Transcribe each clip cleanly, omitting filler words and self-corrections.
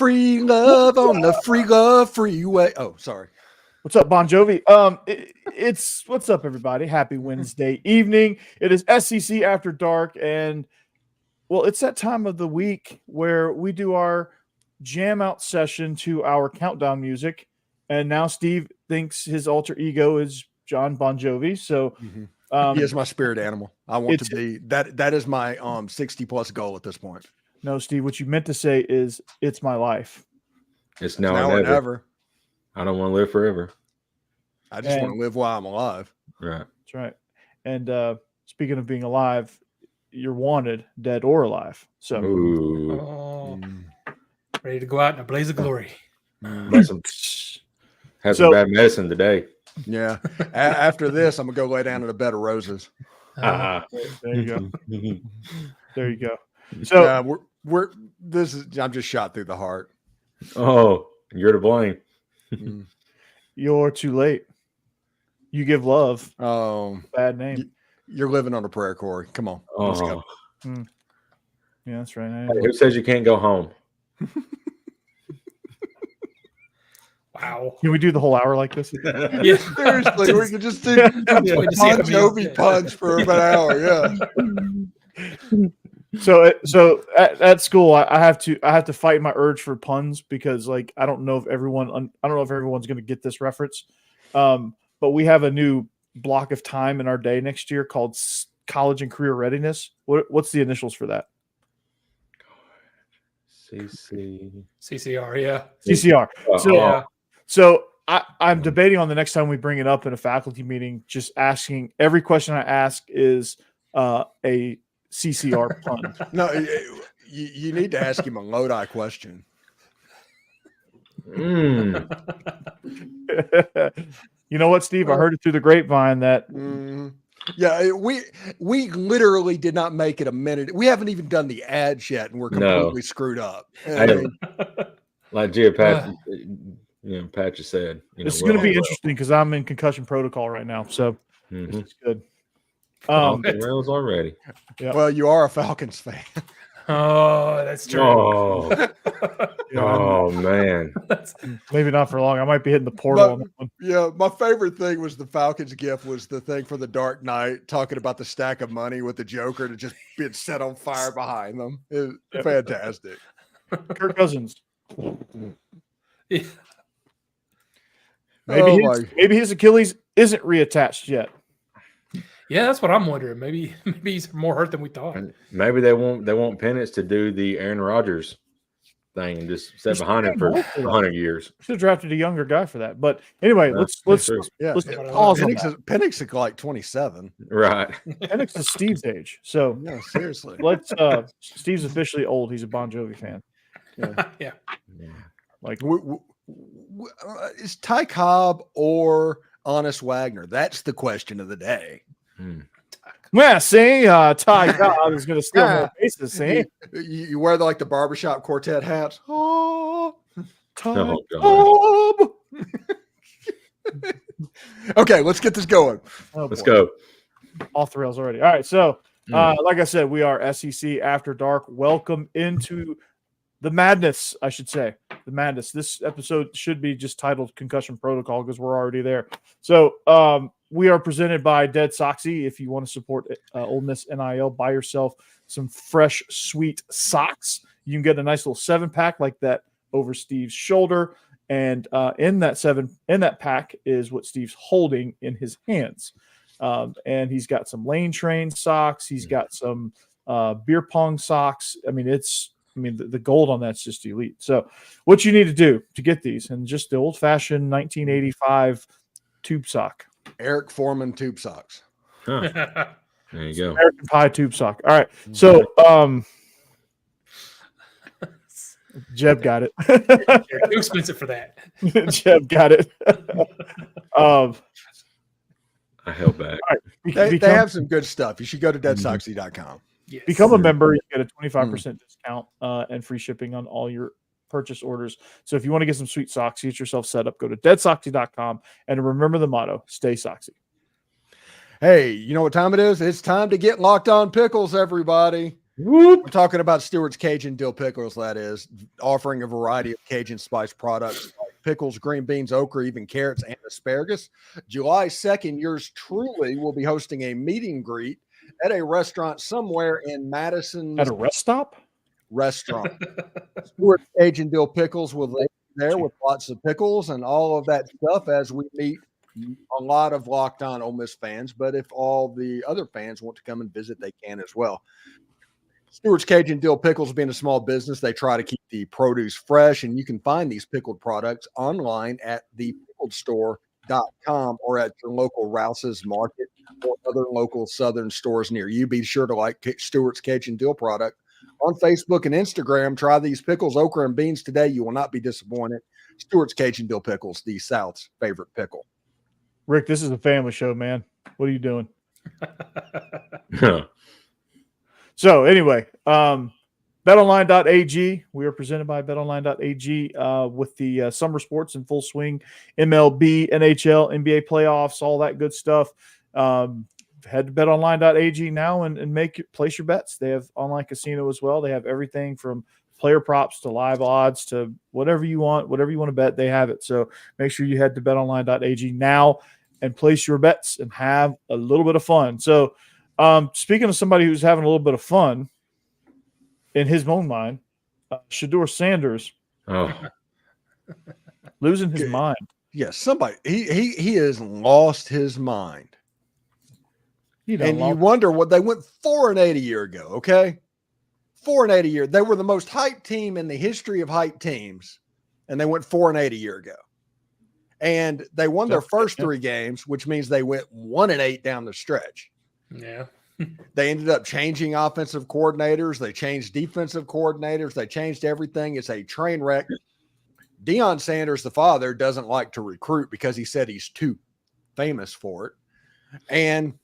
Free love on the free love freeway. Oh, sorry. What's up, Bon Jovi? It's what's up, everybody? Happy Wednesday evening. It is SEC After Dark, and well, it's that time of the week where we do our jam out session to our countdown music. And now Steve thinks his alter ego is John Bon Jovi. So he is my spirit animal. I want to be that. That is my 60+ goal at this point. No, Steve, what you meant to say is it's my life. It's now or never. I don't want to live forever. I just want to live while I'm alive. Right. That's right. And speaking of being alive, you're wanted, dead or alive. So ready to go out in a blaze of glory. Have some bad medicine today. Yeah. After this, I'm gonna go lay down in a bed of roses. There you go. There you go. So I'm just shot through the heart. Oh, you're to blame. You're too late. You give love. Oh, bad name. You're living on a prayer, Corey. Come on. Let's go. Yeah, that's right. Hey, who says you can't go home? Wow. Can we do the whole hour like this? Yeah. Seriously, we could just do Bon Jovi punch for about an hour. Yeah. So at school, I have to fight my urge for puns because I don't know if everyone's going to get this reference. But we have a new block of time in our day next year called College and Career Readiness. What's the initials for that? CCR, yeah. CCR. So I'm debating on the next time we bring it up in a faculty meeting, just asking every question I ask is a CCR pun. No, you need to ask him a Lodi question. You know what, Steve? I heard it through the grapevine that. Yeah, we literally did not make it a minute. We haven't even done the ads yet, and we're completely screwed up. Like Jeb Patch said, this is going to be interesting because I'm in concussion protocol right now, so this is good. Rails already. Yeah. Well, you are a Falcons fan. Oh, that's true. Oh man. Maybe not for long. I might be hitting the portal on that one. Yeah, my favorite thing was the Falcons gift was the thing for the Dark Knight talking about the stack of money with the Joker to just being set on fire behind them. It was fantastic. Kirk Cousins. Yeah. Maybe his Achilles isn't reattached yet. Yeah, that's what I'm wondering. Maybe he's more hurt than we thought. Maybe they want Penix to do the Aaron Rodgers thing and just sit behind him for 100 years. Should have drafted a younger guy for that. But anyway, let's pause on that. Penix is like 27. Right. Penix is Steve's age. So no, seriously. Steve's officially old. He's a Bon Jovi fan. Yeah. Like is Ty Cobb or Honest Wagner? That's the question of the day. Well, see, Ty Cobb is going to steal more bases. See, you wear the barbershop quartet hats. Oh, Ty Cobb. Okay, let's get this going. Let's go. Off the rails already. All right, so like I said, we are SEC After Dark. Welcome into the madness, I should say. The madness. This episode should be just titled Concussion Protocol because we're already there. So we are presented by DeadSoxy. If you want to support Ole Miss NIL, buy yourself some fresh, sweet socks. You can get a nice little 7-pack like that over Steve's shoulder. And in that pack is what Steve's holding in his hands. And he's got some lane train socks. He's got some beer pong socks. The gold on that's just elite. So what you need to do to get these, and just the old-fashioned 1985 tube sock. Eric Foreman tube socks. Huh. There you go. American Pie tube sock. All right. So Jeb got it. You're too expensive for that. Jeb got it. I held back. Right. They have some good stuff. You should go to DeadSoxy.com. Yes. Become a member. You get a 25% discount and free shipping on all your purchase orders. So if you want to get some sweet socks, get yourself set up, go to DeadSoxy.com and remember the motto, stay soxy. Hey, you know what time it is? It's time to get locked on pickles, everybody. We're talking about Stewart's Cajun Dill Pickles, that is, offering a variety of Cajun spice products like pickles, green beans, okra, even carrots, and asparagus. July 2nd, yours truly will be hosting a meet and greet at a restaurant somewhere in Madison. At a rest stop? Restaurant. Stewart's Cajun Dill Pickles will be there with lots of pickles and all of that stuff as we meet a lot of Locked On Ole Miss fans. But if all the other fans want to come and visit, they can as well. Stewart's Cajun Dill Pickles being a small business, they try to keep the produce fresh, and you can find these pickled products online at thepickledstore.com or at your local Rouse's Market or other local Southern stores near you. Be sure to like Stewart's Cajun Dill product on Facebook and Instagram. Try these pickles, okra, and beans today. You will not be disappointed. Stewart's Cajun Dill Pickles, the South's favorite pickle. Rick, this is a family show, man. What are you doing? So anyway, betonline.ag. We are presented by betonline.ag with the summer sports in full swing, MLB, NHL, NBA playoffs, all that good stuff. Head to betonline.ag now and place your bets. They have online casino as well. They have everything from player props to live odds to whatever you want to bet, they have it. So make sure you head to betonline.ag now and place your bets and have a little bit of fun. So speaking of somebody who's having a little bit of fun in his own mind, Shadeur Sanders losing his mind. Yes, somebody he has lost his mind. You wonder what they went 4-8 a year ago. Okay, 4-8 a year. They were the most hyped team in the history of hyped teams, and they went 4-8 a year ago. And they won their first 3 games, which means they went 1-8 down the stretch. Yeah. They ended up changing offensive coordinators. They changed defensive coordinators. They changed everything. It's a train wreck. Deion Sanders, the father, doesn't like to recruit because he said he's too famous for it. And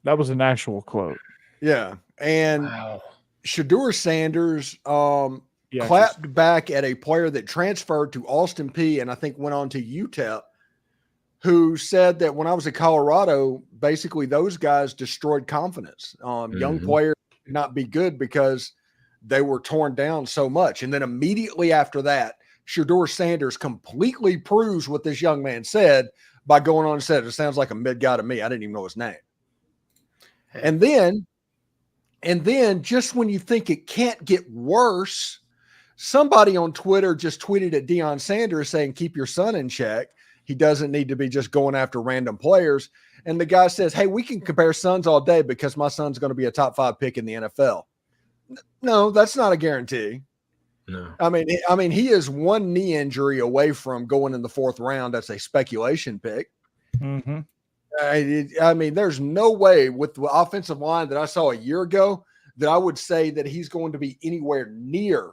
that was an actual quote. Yeah. And wow. Shadeur Sanders clapped back at a player that transferred to Austin Peay and I think went on to UTEP, who said that when I was at Colorado, basically those guys destroyed confidence. Young players could not be good because they were torn down so much. And then immediately after that, Shadeur Sanders completely proves what this young man said by going on and said, it sounds like a mid guy to me. I didn't even know his name. And then just when you think it can't get worse, somebody on Twitter just tweeted at Deion Sanders saying, keep your son in check. He doesn't need to be just going after random players. And the guy says, hey, we can compare sons all day because my son's going to be a top 5 pick in the NFL. No, that's not a guarantee. No. I mean, he is one knee injury away from going in the 4th round. That's a speculation pick. Mm-hmm. I mean, there's no way with the offensive line that I saw a year ago that I would say that he's going to be anywhere near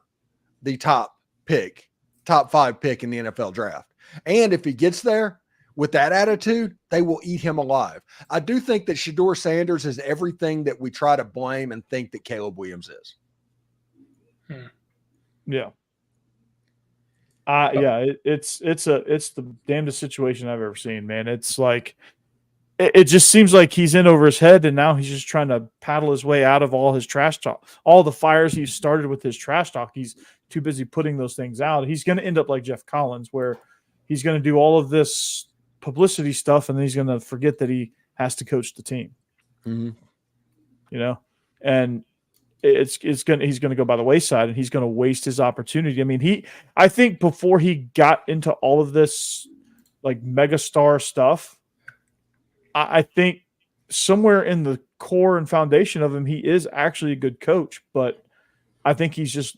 the top 5 pick in the NFL draft. And if he gets there with that attitude, they will eat him alive. I do think that Shadeur Sanders is everything that we try to blame and think that Caleb Williams is. Yeah. It's the damnedest situation I've ever seen, man. It's like it just seems like he's in over his head, and now he's just trying to paddle his way out of all his trash talk. All the fires he started with his trash talk, he's too busy putting those things out. He's going to end up like Jeff Collins, where he's going to do all of this publicity stuff, and then he's going to forget that he has to coach the team. Mm-hmm. You know, and he's going to go by the wayside, and he's going to waste his opportunity. I mean, I think before he got into all of this like megastar stuff, I think somewhere in the core and foundation of him, he is actually a good coach, but I think he's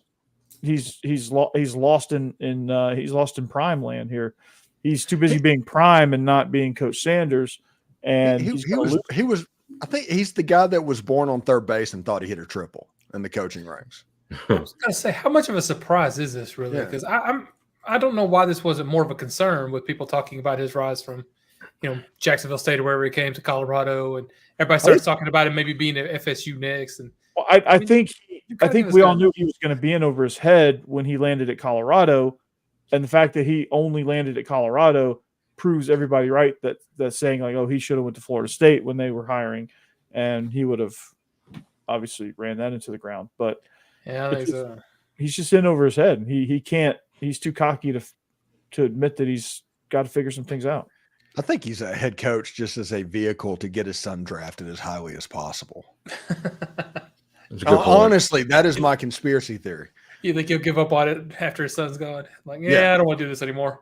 lost in prime land here. He's too busy being prime and not being Coach Sanders. And I think he's the guy that was born on third base and thought he hit a triple in the coaching ranks. I was going to say, how much of a surprise is this really? Because I don't know why this wasn't more of a concern with people talking about his rise from, Jacksonville State or wherever he came to Colorado, and everybody starts talking about him maybe being at FSU next. And I think we all knew he was going to be in over his head when he landed at Colorado, and the fact that he only landed at Colorado proves everybody right that's saying like, oh, he should have went to Florida State when they were hiring, and he would have obviously ran that into the ground. But yeah, he's just in over his head. He can't. He's too cocky to admit that he's got to figure some things out. I think he's a head coach just as a vehicle to get his son drafted as highly as possible. Honestly, that is my conspiracy theory. You think he'll give up on it after his son's gone? Like, yeah, I don't want to do this anymore.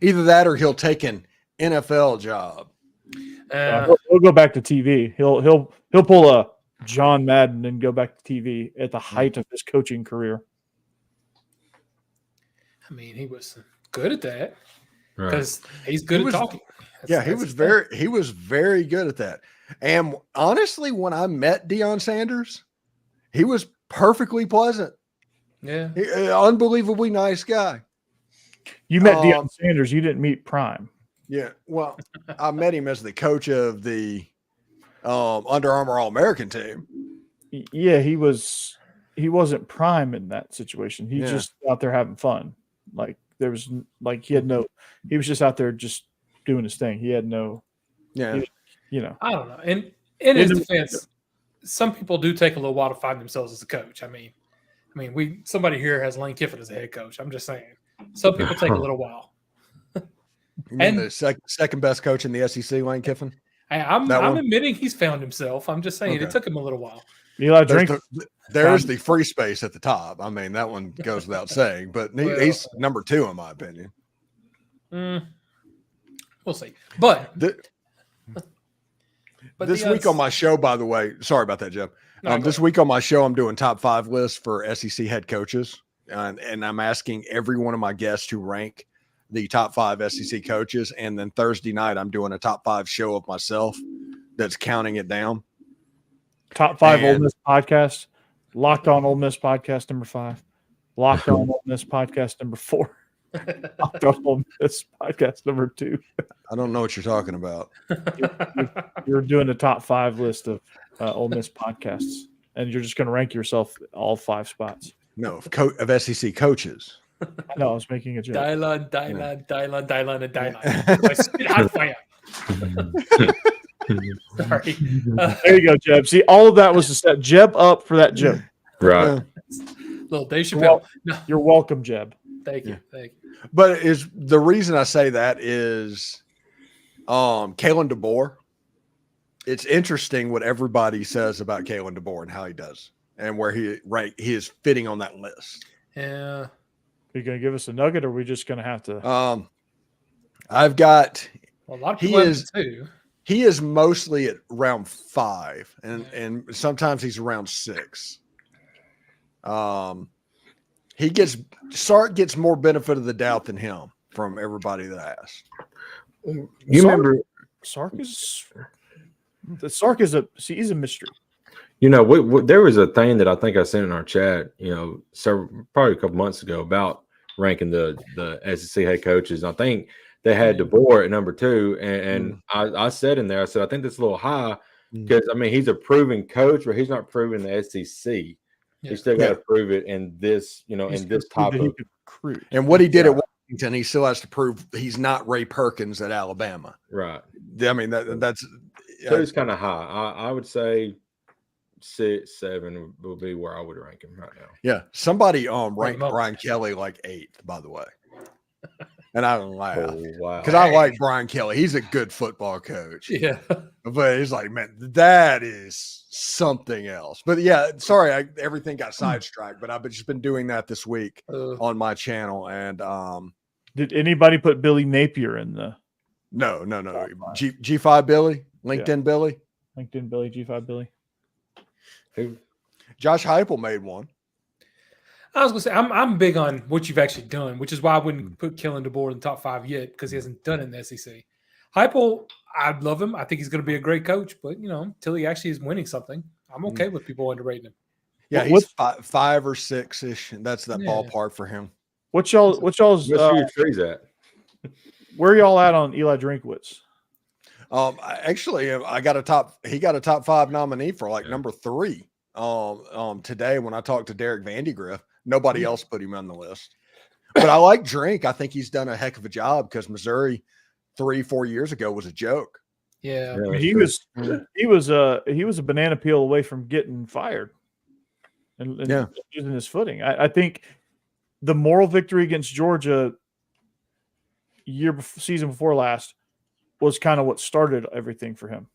Either that or he'll take an NFL job. He'll go back to TV. He'll pull a John Madden and go back to TV at the height of his coaching career. I mean, he was good at that because he's good at talking. He was very good at that. And honestly, when I met Deion Sanders, he was perfectly pleasant. Yeah, unbelievably nice guy. You met Deion Sanders. You didn't meet Prime. Yeah, well, I met him as the coach of the Under Armour All-American team. Yeah, he wasn't Prime in that situation. He just out there having fun. Like he was just out there just doing his thing. He had no, I don't know. And in his defense, some people do take a little while to find themselves as a coach. I mean, somebody here has Lane Kiffin as a head coach. I'm just saying, some people take a little while. You mean the second best coach in the SEC, Lane Kiffin? I'm admitting he's found himself. I'm just saying it took him a little while. Eli There's the free space at the top. I mean, that one goes without saying, but he's number 2 in my opinion. We'll see. But this week on my show, by the way, sorry about that, Jeb. This week on my show, I'm doing top 5 lists for SEC head coaches, and I'm asking every one of my guests to rank the top 5 SEC coaches. And then Thursday night, I'm doing a top 5 show of myself that's counting it down. Top 5 Ole Miss Podcast. Locked On Ole Miss Podcast number 5. Locked On Ole Miss Podcast number 4. Locked On Ole Miss Podcast number 2. I don't know what you're talking about. You're doing a top 5 list of Ole Miss podcasts, and you're just going to rank yourself all 5 spots. No, of SEC coaches. No, I was making a joke. Deion, and Deion. I spit hot fire. Sorry. There you go, Jeb. See, all of that was to set Jeb up for that joke. Right. Little Dave Chappelle. You're welcome, Jeb. Thank you. But is the reason I say that is Kalen DeBoer. It's interesting what everybody says about Kalen DeBoer and how he does and where he is fitting on that list. Yeah. Are you going to give us a nugget, or are we just going to have to? I've got. Well, a lot of people have too. He is mostly at round 5, and sometimes he's around 6. Sark gets more benefit of the doubt than him from everybody that I asked. Remember, Sark is he's a mystery. There was a thing that I think I sent in our chat, probably a couple months ago about ranking the SEC head coaches. And I think they had DeBoer at number 2. And I said in there, I said, I think that's a little high because, he's a proven coach, but he's not proven the SEC. Yeah. He's still got to prove it in this, in this type of recruit. And what he did at Washington, he still has to prove he's not Ray Perkins at Alabama. Right. That's so it's kind of high. I would say 6, 7 will be where I would rank him right now. Yeah. Somebody ranked Brian Kelly like 8th, by the way. And I don't laugh. Oh, wow. Because I like Brian Kelly. He's a good football coach. Yeah. But he's like, man, that is something else. But yeah, sorry, everything got sidetracked. But I've just been doing that this week on my channel. And did anybody put Billy Napier in the? No. G5 Billy, LinkedIn Billy, G5 Billy. Who? Josh Heupel made one. I was going to say, I'm big on what you've actually done, which is why I wouldn't put Kellen DeBoer in the top 5 yet because he hasn't done it in the SEC. Heupel, I love him. I think he's going to be a great coach, but, until he actually is winning something, I'm okay with people underrating him. Yeah, he's 5 or 6-ish, and that's that ballpark for him. What's y'all's trees at? Where are y'all at on Eli Drinkwitz? Actually, he got a top 5 nominee for number 3. Today when I talked to Derek Vandegrift, nobody else put him on the list. But I like Drink. I think he's done a heck of a job because Missouri 3-4 years ago was a joke. Yeah. Yeah, He was a banana peel away from getting fired and losing his footing. I think the moral victory against Georgia season before last was kind of what started everything for him.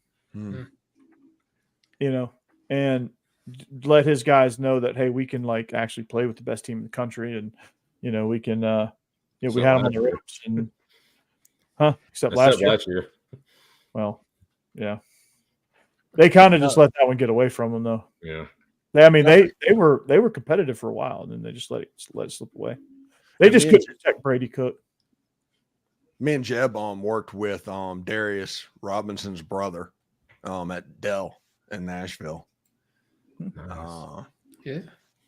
You know, and let his guys know that, hey, we can like actually play with the best team in the country, and you know we can. We had them on the ropes, and except last year. Well, yeah, they kind of just let that one get away from them, though. Yeah, they were competitive for a while, and then they just let it slip away. They just couldn't protect Brady Cook. Me and Jeb worked with Darius Robinson's brother at Dell in Nashville. nice.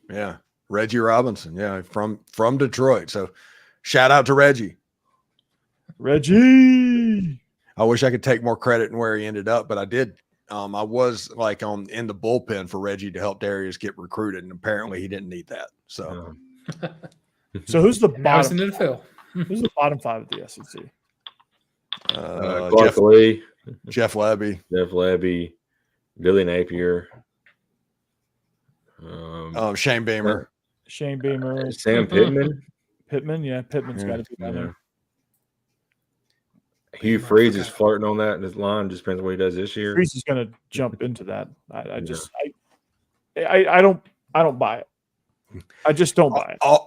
Yeah, Reggie Robinson, from Detroit. So shout out to Reggie. I wish I could take more credit in where he ended up, but I did. I was like in the bullpen for Reggie to help Darius get recruited, and apparently he didn't need that. So, So who's the Now it's in bottom? the NFL. Who's the bottom five of the SEC? Clark Lee, Jeff Lebby, Billy Napier, Shane Beamer, Sam Pittman. Pittman's got to be down there. Hugh Freeze is flirting on that in his line. Just depends what he does this year. Freeze is going to jump into that. I don't buy it. I just don't buy it.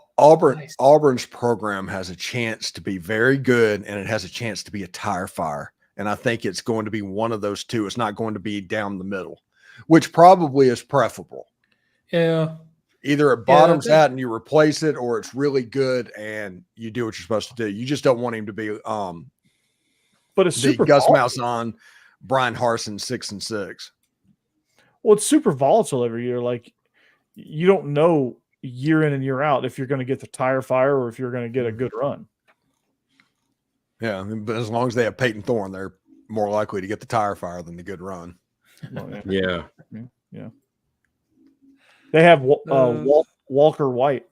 Auburn's program has a chance to be very good, and it has a chance to be a tire fire. And I think it's going to be one of those two. It's not going to be down the middle, which probably is preferable. Yeah. Either it bottoms out and you replace it, or it's really good and you do what you're supposed to do. You just don't want him to be but it's super Gus volatile. Malzahn, Brian Harsin 6-6. Well, it's super volatile every year. Like you don't know year in and year out if you're going to get the tire fire or if you're going to get a good run. Yeah, but as long as they have Peyton Thorne, they're more likely to get the tire fire than the good run. Yeah. They have Walker White.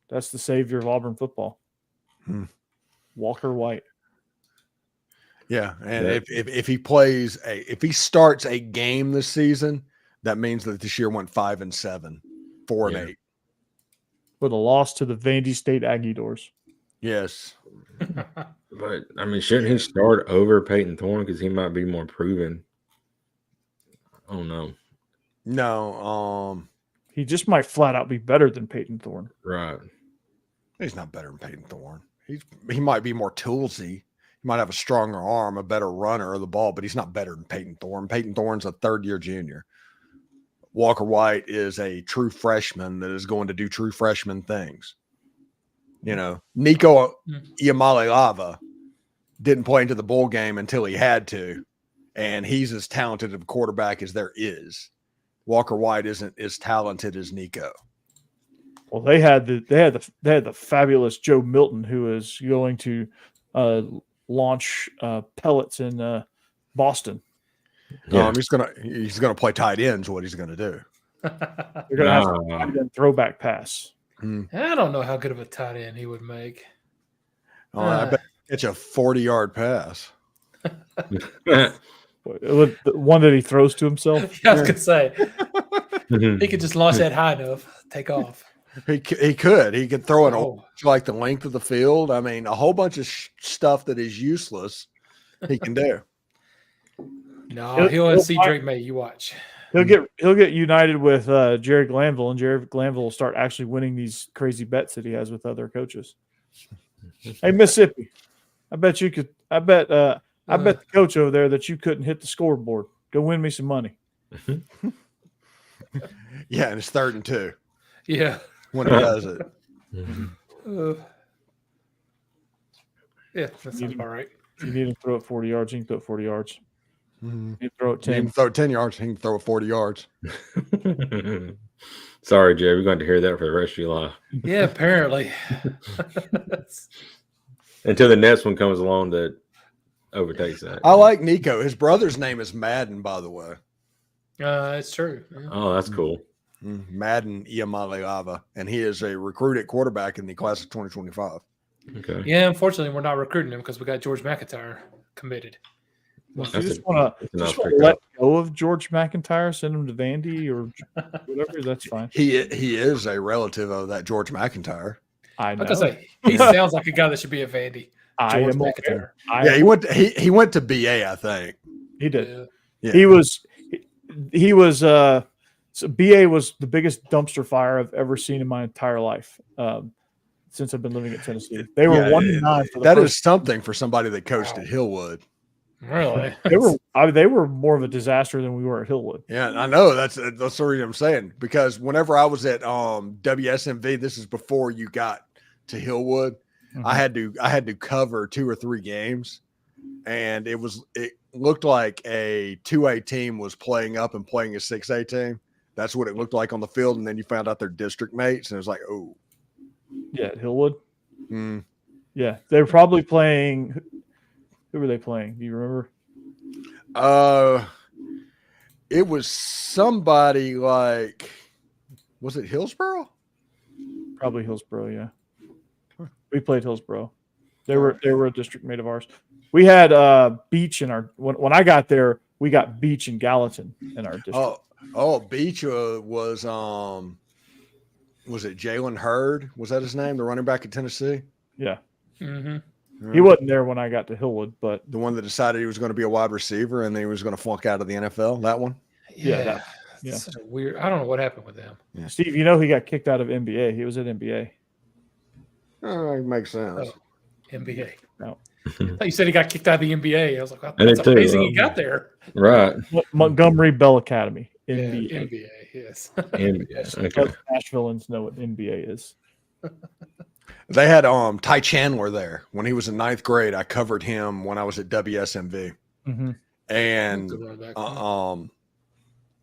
That's the savior of Auburn football. Walker White. Yeah, and if he starts a game this season, that means that this year went 5-7, 4-8, with a loss to the Vandy State Aggie Doors. Yes, but I mean, shouldn't he start over Peyton Thorne because he might be more proven? I don't know. No, he just might flat out be better than Peyton Thorne. Right. He's not better than Peyton Thorne. He might be more toolsy. He might have a stronger arm, a better runner of the ball, but he's not better than Peyton Thorne. Peyton Thorne's a third-year junior. Walker White is a true freshman that is going to do true freshman things. You know, Nico Iamaleava didn't play into the bowl game until he had to, and he's as talented of a quarterback as there is. Walker White isn't as talented as Nico. Well, they had the fabulous Joe Milton, who is going to launch pellets in Boston. He's gonna play tight ends. What he's gonna do? They're gonna have a tight end throwback pass. I don't know how good of a tight end he would make. I bet it's a 40-yard pass. The one that he throws to himself. Yeah, I was gonna say he could just launch that high enough, take off. He could. He could throw it like the length of the field. I mean, a whole bunch of stuff that is useless. He can do. No, he'll see Drake May. You watch. He'll get united with Jerry Glanville, and Jerry Glanville will start actually winning these crazy bets that he has with other coaches. Hey, Mississippi, I bet the coach over there that you couldn't hit the scoreboard. Go win me some money. Yeah, and it's 3rd and 2. Yeah, when he does it. Yeah, that sounds about right. If you need him to throw it 40 yards, he can throw it 40 yards. You can throw it 10. He can throw it 10 yards. He can throw it 40 yards. Sorry, Jay. We're going to hear that for the rest of your life. Yeah, apparently. Until the next one comes along that overtakes that. I like Nico. His brother's name is Madden, by the way. It's true. Yeah. Oh, that's cool. Madden Iamaleava, and he is a recruited quarterback in the class of 2025. Okay. Yeah, unfortunately, we're not recruiting him because we got George McIntyre committed. Well, if you just want to let go of George McIntyre, send him to Vandy or whatever, that's fine. He is a relative of that George McIntyre. I know. I was gonna say he sounds like a guy that should be a Vandy. George McIntyre. He went to BA, I think. He did. Yeah. He was so BA was the biggest dumpster fire I've ever seen in my entire life. Since I've been living in Tennessee. They were 1-9 for the That is something for somebody that coached at Hillwood. Really? They were more of a disaster than we were at Hillwood. Yeah, I know. That's the reason I'm saying. Because whenever I was at WSMV, this is before you got to Hillwood, Mm-hmm. I had to cover 2 or 3 games, and it looked like a 2A team was playing up and playing a 6A team. That's what it looked like on the field, and then you found out they're district mates, and it was like, oh. Yeah, at Hillwood. Mm. Yeah, they were probably playing. Who were they playing? Do you remember? It was somebody like, was it Hillsboro? Probably Hillsboro. Yeah, we played Hillsboro. They were a district mate of ours. We had Beach in our when I got there. We got Beach and Gallatin in our district. Beach was it Jalen Hurd? Was that his name? The running back at Tennessee? Yeah. Mm-hmm. He wasn't there when I got to Hillwood, but the one that decided he was going to be a wide receiver and then he was going to flunk out of the NFL. That one? Yeah. That's such a weird. I don't know what happened with them. Yeah. Steve, you know he got kicked out of NBA. He was at NBA. It makes sense. NBA. No. I thought you said he got kicked out of the NBA. I was like, that's amazing he got there. Right. Montgomery Bell Academy. NBA. NBA, yes. NBA. Okay. Nashvilleans know what NBA is. They had Ty Chandler there when he was in 9th grade. I covered him when I was at WSMV. Mm-hmm. And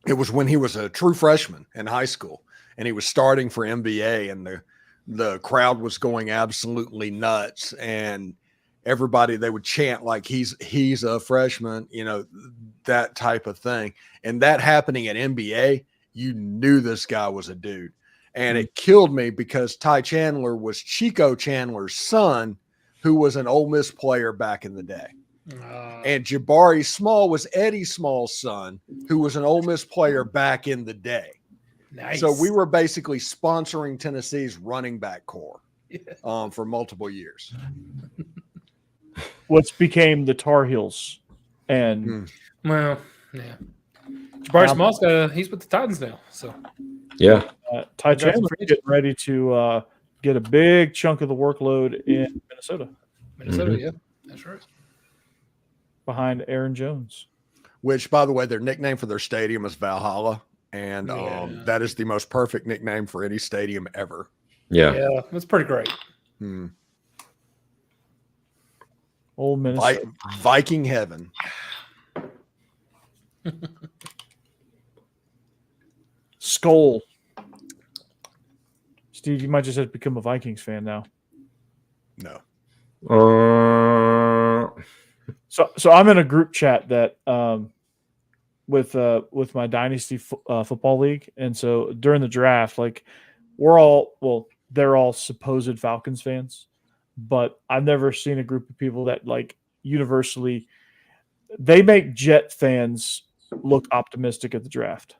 it was when he was a true freshman in high school and he was starting for NBA, and the crowd was going absolutely nuts, and everybody, they would chant like he's a freshman, that type of thing. And that happening at NBA, you knew this guy was a dude. And it killed me because Ty Chandler was Chico Chandler's son, who was an Ole Miss player back in the day. And Jabari Small was Eddie Small's son, who was an Ole Miss player back in the day. Nice. So we were basically sponsoring Tennessee's running back core for multiple years. What's became the Tar Heels. And well, yeah. Jabari Small's he's with the Titans now. So yeah. Ty Chandler getting ready to get a big chunk of the workload in Minnesota. Yeah, that's right. Behind Aaron Jones. Which, by the way, their nickname for their stadium is Valhalla. And that is the most perfect nickname for any stadium ever. Yeah. Yeah, that's pretty great. Old Minnesota. Viking heaven. Skull. Steve, you might just have to become a Vikings fan now. No. So I'm in a group chat that with my dynasty football league, and so during the draft, like they're all supposed Falcons fans, but I've never seen a group of people that like universally they make Jet fans look optimistic at the draft.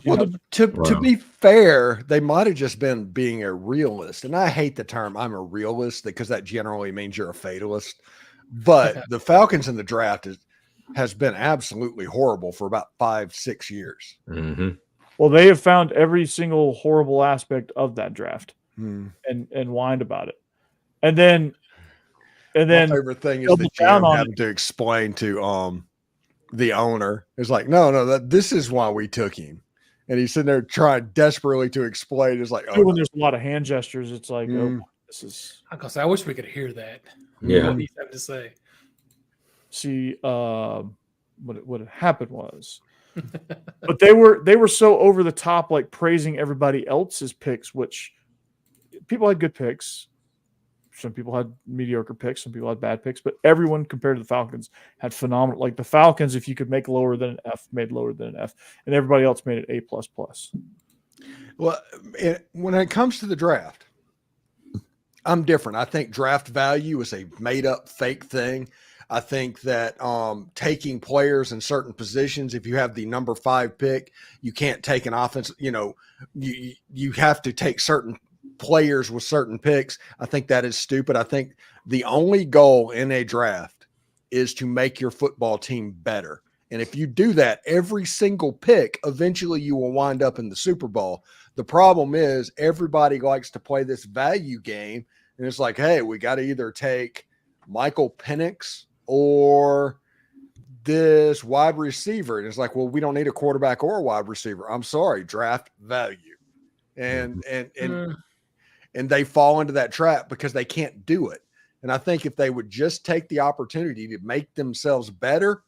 Well, to be fair, they might have just been being a realist. And I hate the term I'm a realist because that generally means you're a fatalist. But the Falcons in the draft has been absolutely horrible for about 5-6 years. Mm-hmm. Well, they have found every single horrible aspect of that draft and whined about it. And then my favorite thing is the GM having to explain to the owner. It's like, no, this is why we took him. And he's sitting there trying desperately to explain. It's like, when there's a lot of hand gestures, it's like, this is. I wish we could hear that. Yeah. What he's having to say. See, what had happened was, but they were so over the top, like praising everybody else's picks, which people had good picks. Some people had mediocre picks. Some people had bad picks, but everyone compared to the Falcons had phenomenal. Like the Falcons, if you could make lower than an F, made lower than an F, and everybody else made it A++. Well, when it comes to the draft, I'm different. I think draft value is a made up fake thing. I think that taking players in certain positions, if you have the number 5 pick, you can't take an offense. You have to take certain players with certain picks. I think that is stupid. I think the only goal in a draft is to make your football team better. And if you do that, every single pick, eventually you will wind up in the Super Bowl. The problem is everybody likes to play this value game. And it's like, hey, we got to either take Michael Penix or this wide receiver. And it's like, well, we don't need a quarterback or a wide receiver. I'm sorry, draft value. And they fall into that trap because they can't do it. And I think if they would just take the opportunity to make themselves better,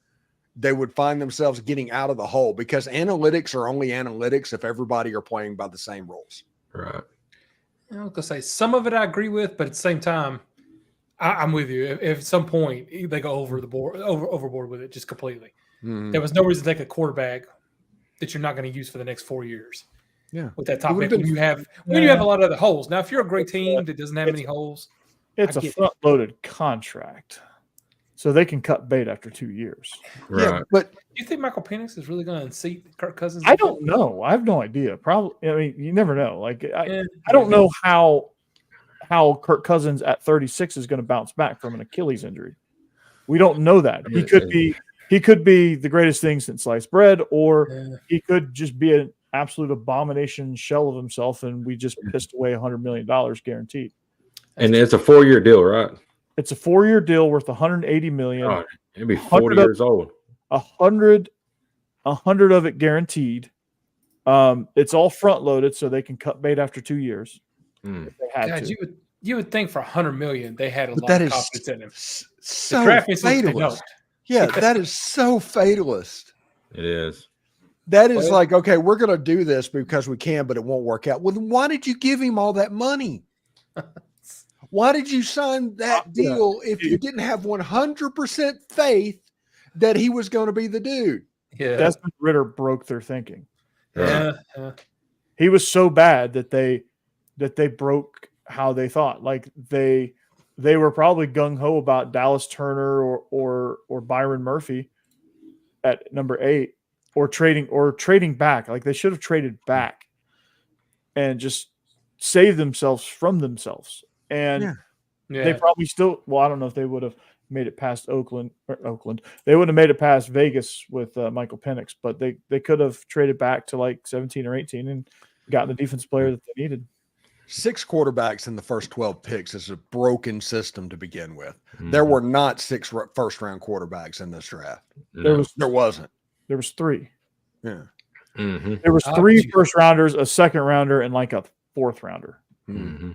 they would find themselves getting out of the hole, because analytics are only analytics if everybody are playing by the same rules. Right. I was going to say some of it I agree with, but at the same time, I'm with you. If at some point they go overboard with it just completely. Mm-hmm. There was no reason to take a quarterback that you're not going to use for the next 4 years. Yeah. With that top pick, when you have a lot of other holes. Now, if you're a great team that doesn't have any holes, it's a front-loaded contract, so they can cut bait after 2 years. Right. Yeah, but do you think Michael Penix is really going to unseat Kirk Cousins? I don't know. I have no idea. Probably. I mean, you never know. Like I don't know how Kirk Cousins at 36 is going to bounce back from an Achilles injury. We don't know that. He could be the greatest thing since sliced bread, or he could just be an absolute abomination shell of himself, and we just pissed away $100 million guaranteed. And it's a 4-year deal, right? It's a 4-year deal worth $180 million. Oh, it'd be 40 years old. 100 of it guaranteed. It's all front loaded, so they can cut bait after 2 years. If they had to. You would think for $100 million they had a lot of confidence in him. So fatalist. Yeah, that is so fatalist. It is. That is like, okay, we're going to do this because we can, but it won't work out. Well, then why did you give him all that money? Why did you sign that deal if you didn't have 100% faith that he was going to be the dude? Yeah, Desmond Ridder broke their thinking. Yeah. He was so bad that they broke how they thought. Like they were probably gung ho about Dallas Turner or Byron Murphy at number 8, or trading back. Like they should have traded back and just saved themselves from themselves. And they probably still. Well, I don't know if they would have made it past Oakland. They would have made it past Vegas with Michael Penix, but they could have traded back to like 17 or 18 and gotten the defense player that they needed. 6 quarterbacks in the first 12 picks is a broken system to begin with. Mm-hmm. There were not 6 first-round quarterbacks in this draft. There wasn't. There was 3. Yeah. Mm-hmm. There was 3 first-rounders, a second-rounder, and like a 4th-rounder. Mm-hmm.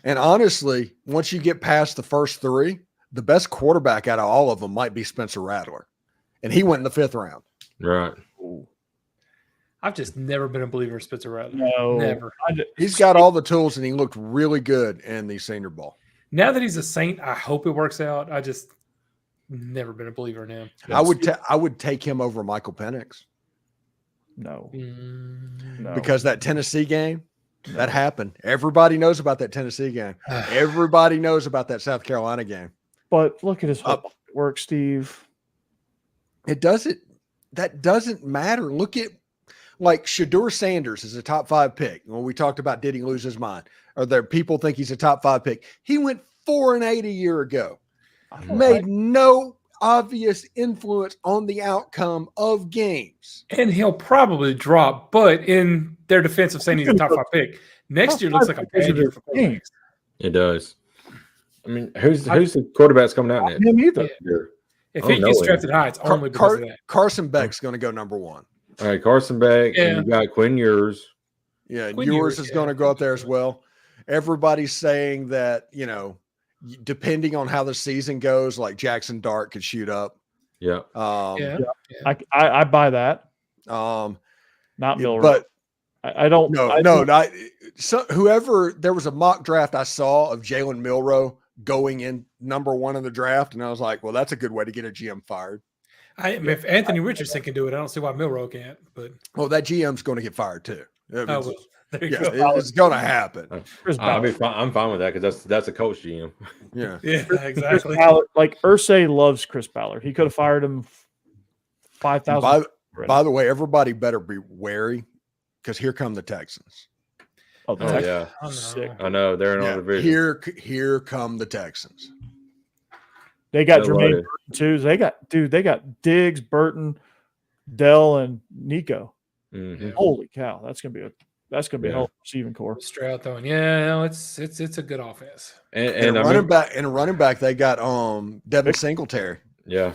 And honestly, once you get past the first 3, the best quarterback out of all of them might be Spencer Rattler. And he went in the 5th round. Right. Ooh. I've just never been a believer in Spencer Rattler. No. Never. He's got all the tools, and he looked really good in the Senior Bowl. Now that he's a Saint, I hope it works out. I just never been a believer in him. I would take him over Michael Penix. No. Because that Tennessee game, that happened. Everybody knows about that Tennessee game. Everybody knows about that South Carolina game. But look at his work, Steve. That doesn't matter. Look at, like, Shadeur Sanders is a top 5 pick. When we talked about, did he lose his mind? Or there people think he's a top 5 pick. He went 4-8 a year ago. Made no obvious influence on the outcome of games. And he'll probably drop, but in their defense of saying he's a top 5 pick, next year looks like a bad year for quarterbacks. It does. I mean, who's the quarterbacks coming out next? Him either. Yeah. If he gets drafted high, it's only because of that. Carson Beck's going to go number 1. All right, Carson Beck, and you got Quinn Ewers. Yeah, Ewers is going to go up there as well. Everybody's saying that, depending on how the season goes, like Jackson Dart could shoot up. Yeah. I buy that. Not Milroe. But I don't. Whoever, there was a mock draft I saw of Jalen Milroe going in number 1 in the draft, and I was like, well, that's a good way to get a GM fired. If Anthony Richardson can do it, I don't see why Milroe can't. But that GM's going to get fired too. Well, there you go. It's going to happen. I'm fine with that because that's a coach GM. Yeah, Exactly. Ballard, like Irsay loves Chris Ballard. He could have fired him 5,000. By the way, everybody better be wary because here come the Texans. Oh, the Texans. Yeah. Oh, no. Sick. I know they're in all division. Here come the Texans. They got No Jermaine way. Burton too. They got Diggs, Burton, Dell, and Nico. Mhm. Holy cow, that's gonna be a hell of a receiving core. Straight out throwing. Yeah, no, it's a good offense. And running back, they got Devin Singletary. Yeah.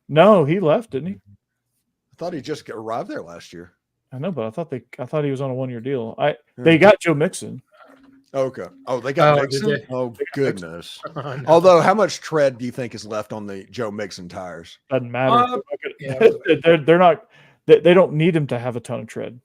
No, he left, didn't he? I thought he just arrived there last year. I know, but I thought he was on a 1-year deal. They got Joe Mixon. Okay. Oh, they got Oh, Mixon? did they? Oh, goodness. No. Although, how much tread do you think is left on the Joe Mixon tires? Doesn't matter. Yeah. They're not. They don't need him to have a ton of tread.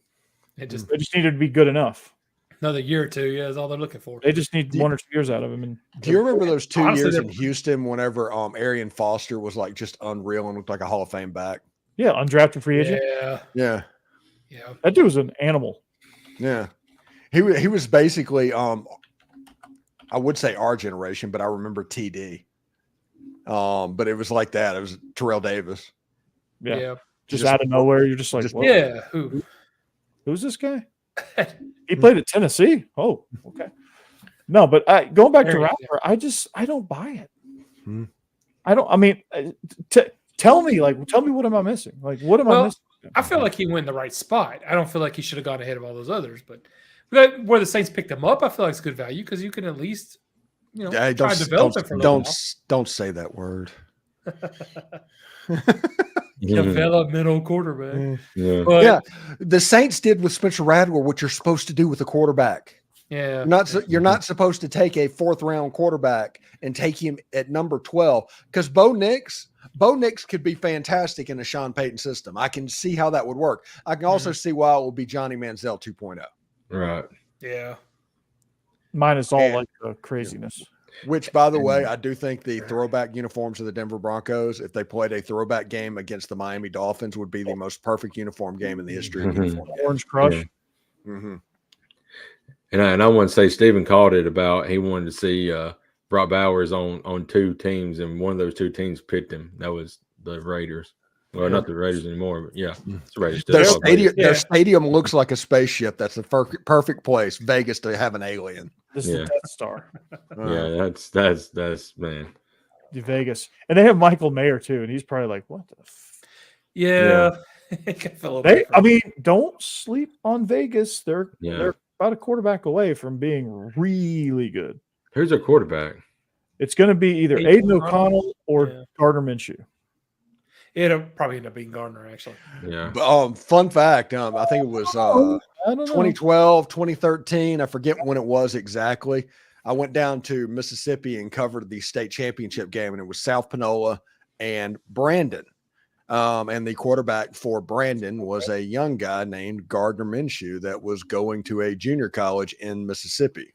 It just They just need him to be good enough. another year or two. Yeah, is all they're looking for. They just need 1 or 2 years out of him. And Do you remember those 2 Honestly, years they're- in Houston whenever Arian Foster was like just unreal and looked like a Hall of Fame back? yeah, undrafted free agent. Yeah, Yeah. yeah. That dude was an animal. Yeah. He was basically I would say our generation, but I remember TD. But it was like that. It was Terrell Davis. Yeah, Yeah. just out of nowhere, you're just like, just- whoa, Yeah. Who? who's this guy? He played at Tennessee. Oh, okay. No, but going back to Very- Rapper, I don't buy it. Hmm. Tell me what am I missing? Like, what am I Well, missing? I feel like he went in the right spot. I don't feel like he should have gone ahead of all those others, but where the Saints picked him up, I feel like it's good value because you can at least, Hey, try to develop him for a little don't say that word. while. Developmental quarterback. Yeah. But Yeah, the Saints did with Spencer Radler what you're supposed to do with a quarterback. yeah, You're not supposed to take a 4th round quarterback and take him at number 12 because Bo Nix could be fantastic in a Sean Payton system. I can see how that would work. I can also see why it will be Johnny Manziel 2.0. Right. yeah. Minus all And- like the craziness. Which, by the way, I do think the throwback uniforms of the Denver Broncos, if they played a throwback game against the Miami Dolphins, would be the most perfect uniform game in the history of uniform. Orange Crush. Yeah. Mm-hmm. And I want to say Stephen called it about he wanted to see Brock Bowers on 2 teams, and one of those 2 teams picked him. That was the Raiders. Well, not the Raiders anymore, but yeah, it's the Raiders. Their stadium looks like a spaceship. That's the perfect place, Vegas, to have an alien. This is the Death Star. Yeah, that's man. The Vegas. And they have Michael Mayer too, and he's probably like, what the Yeah. don't sleep on Vegas. They're about a quarterback away from being really good. Who's their quarterback? It's going to be either Aiden O'Connell or Gardner Minshew. It'll probably end up being Gardner, actually. Yeah. Fun fact, I think it was I don't know. 2012, 2013. I forget when it was exactly. I went down to Mississippi and covered the state championship game, and it was South Panola and Brandon. And the quarterback for Brandon was a young guy named Gardner Minshew that was going to a junior college in Mississippi.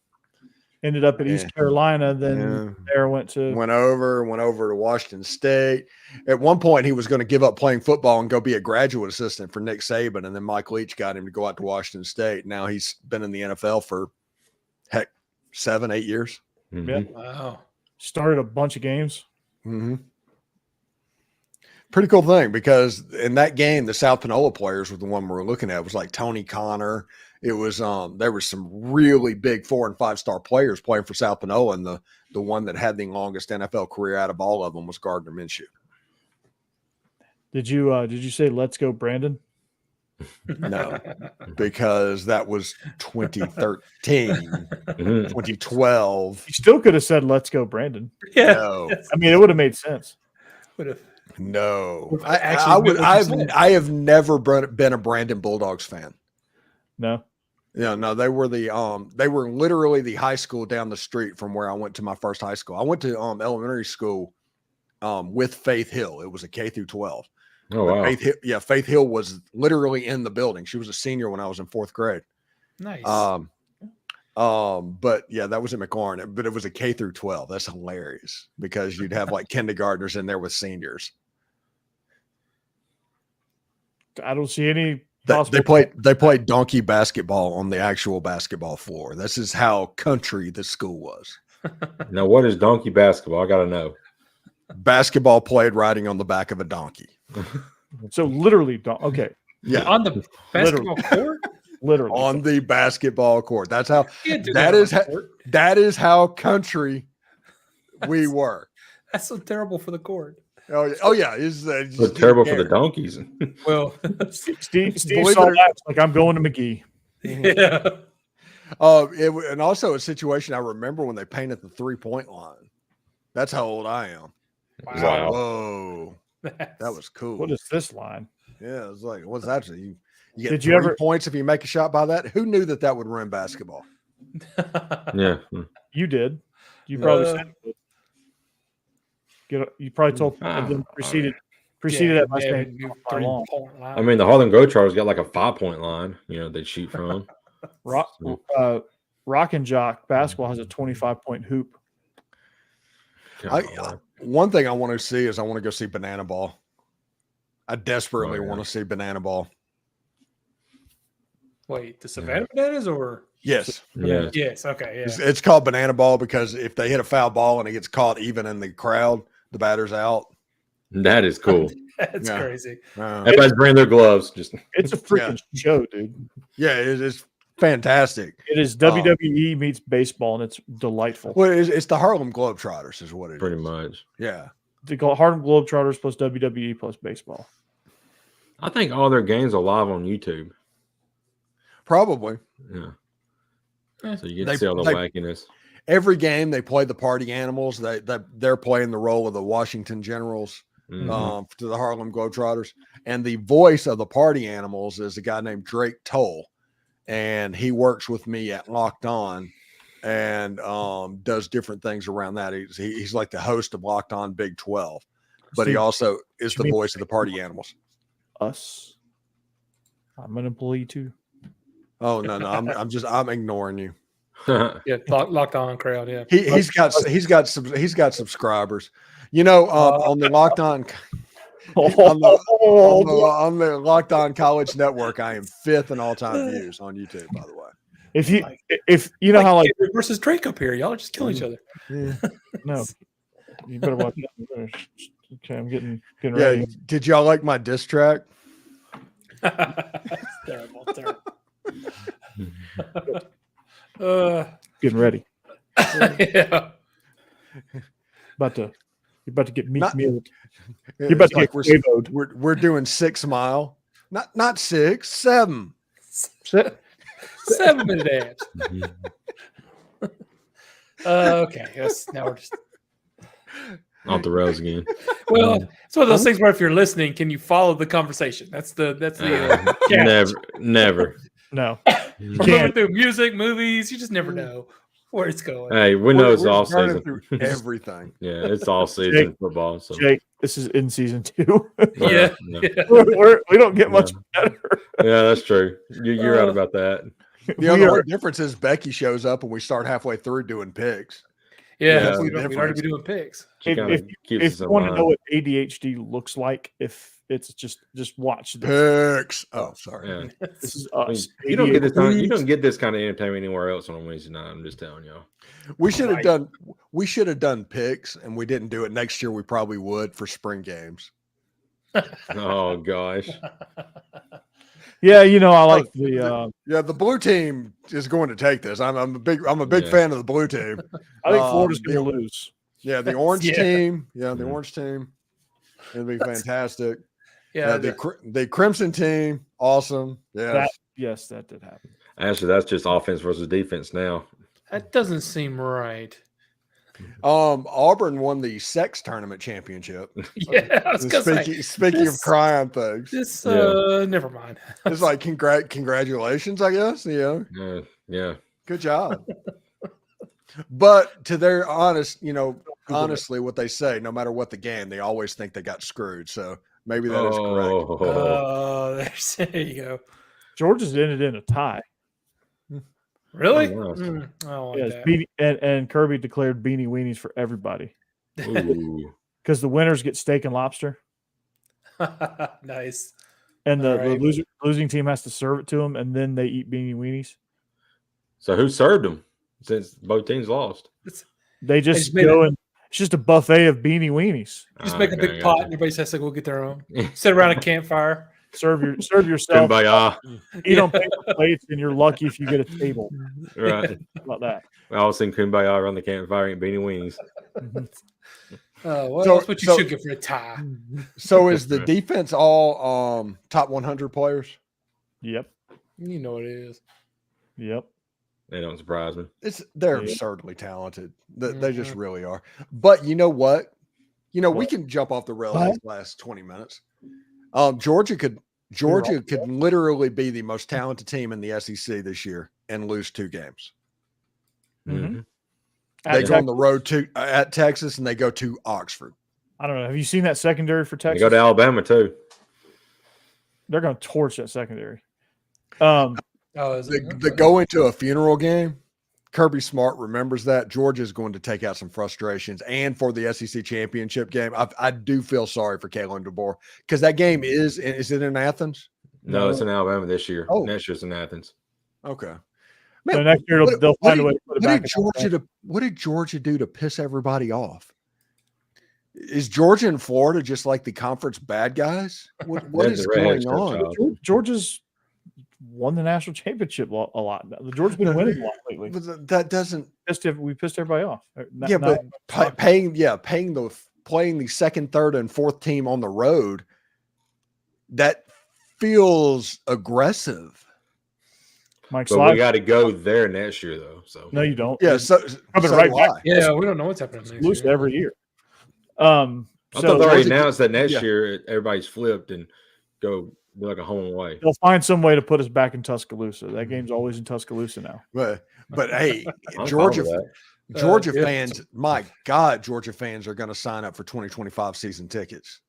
Ended up at East Carolina, then there went over to Washington State. At one point, he was going to give up playing football and go be a graduate assistant for Nick Saban, and then Mike Leach got him to go out to Washington State. Now he's been in the NFL for 7-8 years. Mm-hmm. Yeah. Wow. Started a bunch of games. Mm-hmm. Pretty cool thing, because in that game, the South Panola players were the one we were looking at. It was like Tony Connor. It was there were some really big 4- and 5-star players playing for South Panola, and the one that had the longest NFL career out of all of them was Gardner Minshew. Did you say let's go Brandon? No, because that was 2013, Mhm. 2012. You still could have said let's go Brandon. Yeah. No, I mean, it would have made sense. Would have. no. I actually I have never been a Brandon Bulldogs fan. No. Yeah, no, they were literally the high school down the street from where I went to my first high school. I went to elementary school with Faith Hill. It was a K through 12. Oh wow. Faith Hill was literally in the building. She was a senior when I was in 4th grade. Nice. But yeah, that was in McLaurin, but it was a K through 12. That's hilarious because you'd have like kindergartners in there with seniors. I don't see any They played donkey basketball on the actual basketball floor. This is how country the school was. Now, what is donkey basketball? I got to know. Basketball played riding on the back of a donkey. So literally, okay. Yeah. On the basketball court? Literally. On the basketball court. That's how that is how country we were. That's so terrible for the court. Oh yeah. It's terrible for the donkeys. Well, Steve saw that. Like, I'm going to McGee. Yeah. And also a situation I remember when they painted the 3-point line. That's how old I am. Wow. Whoa. That was cool. What is this line? Yeah, it's like, what's that? You get Did 3 you ever points if you make a shot by that? Who knew that would ruin basketball? Yeah. You did. You probably said it. You probably told them preceded that by saying 3-point line. I mean, the Harlem Globetrotters got like a 5-point line, they shoot from. Rock and Jock basketball has a 25-point hoop. One thing I want to see is I want to go see Banana Ball. I desperately want to see Banana Ball. Wait, the Savannah Bananas or? Yes. Yeah. Yes. Okay. Yeah. It's called Banana Ball because if they hit a foul ball and it gets caught even in the crowd, the batter's out. That is cool. That's crazy. Everybody's bringing their gloves. It's a freaking show, dude. Yeah, it's fantastic. It is WWE meets baseball, and it's delightful. Well, it's the Harlem Globetrotters is what it Pretty is. much. Yeah. They call it Harlem Globetrotters plus WWE plus baseball. I think all their games are live on YouTube. Probably. Yeah. So you get to see all the wackiness. Every game they play the party animals. They're playing the role of the Washington Generals to the Harlem Globetrotters. And the voice of the party animals is a guy named Drake Toll. And he works with me at Locked On and does different things around that. He's like the host of Locked On Big 12, but he also is the voice of the party animals. Us. I'm an employee too. Oh no, I'm ignoring you. Yeah, Locked On crowd. Yeah, he's got subscribers. On the Locked On. On the Locked On College Network, I am 5th in all-time views on YouTube. By the way, if you know how versus Drake up here, y'all are just killing each other. No, you better watch that. Okay, I'm getting ready. Did y'all like my diss track? Terrible. Getting ready. Yeah. You're about to get meat. You're about to get we're doing 6 Mile. Not 6, 7. 7-minute ads. Okay. Yes. Now we're just off the rails again. Well, it's one of those things where if you're listening, can you follow the conversation? That's the never. No. We're moving through music, movies. You just never know where it's going. Hey, we know it's all season. Through everything. Yeah, it's all season football. So. Jake, this is in season 2. Yeah. We don't get much better. Yeah, that's true. You're right about that. The only difference is Becky shows up and we start halway through doing picks. Yeah, we already be doing picks. If you want to know what ADHD looks like, if it's just watch this. Picks. Oh, sorry. Yeah. This is us. You don't get this kind. You don't get this kind of entertainment anywhere else on a Wednesday night. I'm just telling y'all. We should have done picks, and we didn't do it. Next year, we probably would for spring games. Oh gosh. Yeah, I like the the blue team is going to take this. I'm a big fan of the blue team. I think Florida's going to lose. Yeah, the orange team. Yeah, the orange team. It'll be fantastic. Yeah, the crimson team, awesome. Yeah, that did happen. Actually, that's just offense versus defense now. That doesn't seem right. Auburn won the sex tournament championship. Yeah, I was speaking of crying things. Never mind. It's like congratulations, I guess. Yeah. Good job. But to their honestly, what they say, no matter what the game, they always think they got screwed. So maybe that is correct. Oh, there you go. Georgia's ended in a tie. Really? Oh, and Kirby declared beanie weenies for everybody. Because the winners get steak and lobster. Nice. and the losing team has to serve it to them, and then they eat beanie weenies. So who served them since both teams lost? They just go and it's just a buffet of beanie weenies. Just make a big pot, and everybody has to go get their own. Sit around a campfire. Serve yourself. Kumbaya. Eat on paper plates, and you're lucky if you get a table. Right. How about that? I was seeing Kumbaya around the campfire and beanie weenies. That's what you should get for a tie. So is the defense all top 100 players? Yep. You know it is. Yep. They don't surprise me. They're absurdly talented. They just really are. But you know what? We can jump off the rails these last 20 minutes. Georgia could literally be the most talented team in the SEC this year and lose 2 games. Mm-hmm. They go on the road at Texas and they go to Oxford. I don't know. Have you seen that secondary for Texas? They go to Alabama too. They're going to torch that secondary. They go into a funeral game. Kirby Smart remembers that. Georgia's going to take out some frustrations. And for the SEC championship game, I do feel sorry for Kalen DeBoer because that game is it in Athens? No, it's in Alabama this year. Oh. Next year's in Athens. Okay. Man, so next year they'll find a way to put it back. What did Georgia do to piss everybody off? Is Georgia and Florida just like the conference bad guys? What is going on? Georgia's won the national championship a lot. Georgia's been winning a lot lately. But that doesn't. We pissed everybody off. Playing the second, third, and fourth team on the road, that feels aggressive. Mike, but we got to go there next year, though. So no, you don't. Yeah, coming right back. Yeah, we don't know what's happening next year. Every year. I thought they already announced that next year everybody's flipped and go be like a home away. They'll find some way to put us back in Tuscaloosa. That game's always in Tuscaloosa now. But hey, Georgia fans, my God, Georgia fans are going to sign up for 2025 season tickets.